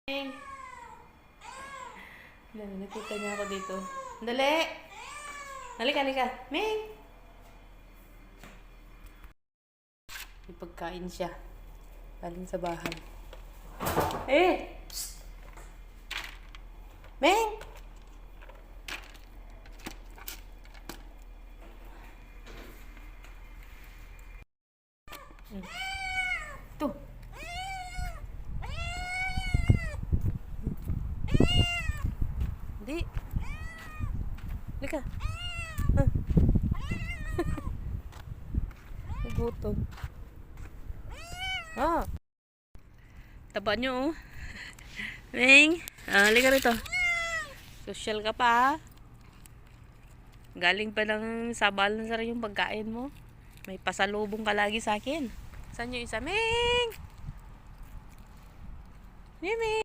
Ming! Nakita niya ako dito. Dali! Halika, halika. Ming! May pagkain siya. Galing sa bahay. Eh! Psst! Ming! Ito. Hindi. Halika. Nagutom. Taba nyo, oh. Ming, halika rito. Social ka pa, ha? Galing pa ng sabalan sa yung pagkain mo. May pasalubong ka lagi sa akin. Saan yung isa? Ming! Ming!